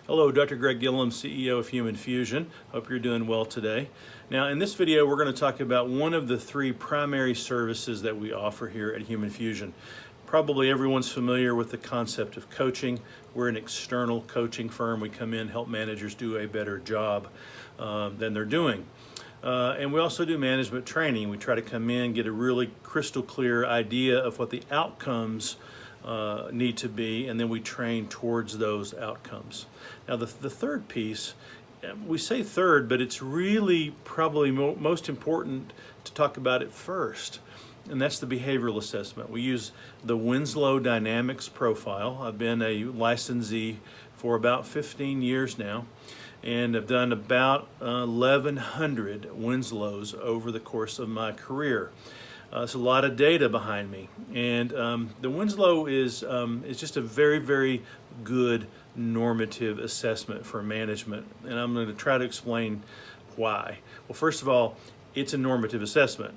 Hello, Dr. Greg Gillum, CEO of Human Fusion. Hope you're doing well today. Now, in this video, we're going to talk about one of the three primary services that we offer here at Human Fusion. Probably everyone's familiar with the concept of coaching. We're an external coaching firm. We come in, help managers do a better job than they're doing. And we also do management training. We try to come in, get a really crystal clear idea of what the outcomes need to be, and then we train towards those outcomes. Now the third piece, we say third, but it's really probably most important to talk about it first, and that's the behavioral assessment. We use the Winslow Dynamics Profile. I've been a licensee for about 15 years now, and I've done about 1,100 Winslows over the course of my career. It's a lot of data behind me, and the Winslow is just a very, very good normative assessment for management, and I'm going to try to explain why. Well, first of all, it's a normative assessment.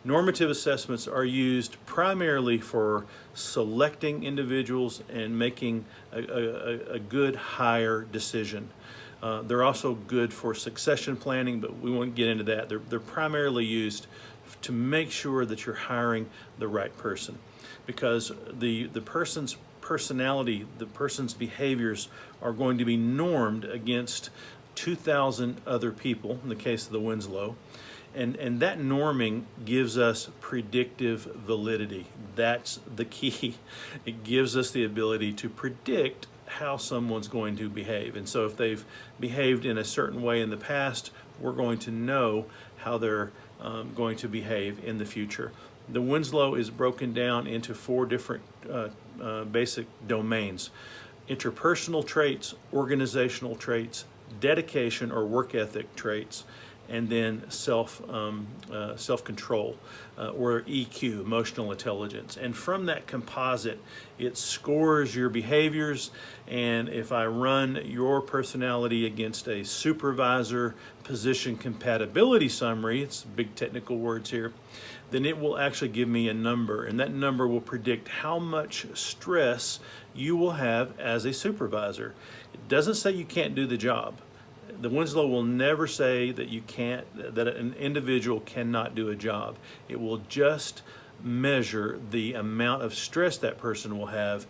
Normative assessments are used primarily for selecting individuals and making a good hire decision. They're also good for succession planning, but we won't get into that. They're primarily used to make sure that you're hiring the right person, because the person's personality, the person's behaviors are going to be normed against 2,000 other people in the case of the Winslow, and that norming gives us predictive validity. That's the key. It gives us the ability to predict how someone's going to behave. And so if they've behaved in a certain way in the past, we're going to know how they're going to behave in the future. The Winslow is broken down into four different basic domains: interpersonal traits, organizational traits, dedication or work ethic traits, and then self-control, or EQ, emotional intelligence. And from that composite, it scores your behaviors. And if I run your personality against a supervisor position compatibility summary, it's big technical words here, then it will actually give me a number, and that number will predict how much stress you will have as a supervisor. It doesn't say you can't do the job. The Winslow will never say that that an individual cannot do a job. It will just measure the amount of stress that person will have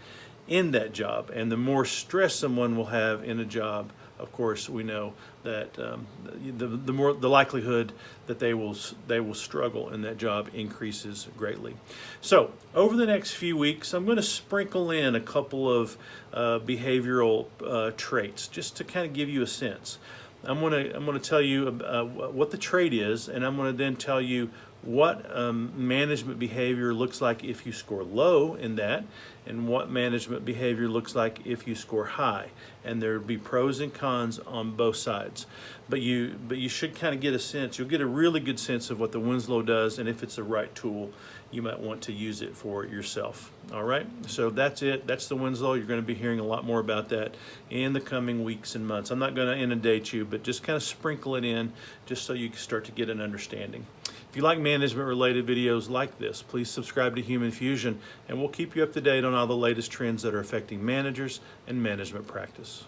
in that job. And the more stress someone will have in a job, of course, we know that the likelihood that they will struggle in that job increases greatly. So over the next few weeks, I'm going to sprinkle in a couple of behavioral traits just to kind of give you a sense. I'm going to tell you what the trait is, and I'm going to then tell you what management behavior looks like if you score low in that, and what management behavior looks like if you score high. And there will be pros and cons on both sides. But you should kind of get a sense. You'll get a really good sense of what the Winslow does, and if it's the right tool, you might want to use it for yourself. All right, so that's it. That's the Winslow. You're going to be hearing a lot more about that in the coming weeks and months. I'm not going to inundate you, but just kind of sprinkle it in just so you can start to get an understanding. If you like management-related videos like this, please subscribe to Human Fusion, and we'll keep you up to date on all the latest trends that are affecting managers and management practice.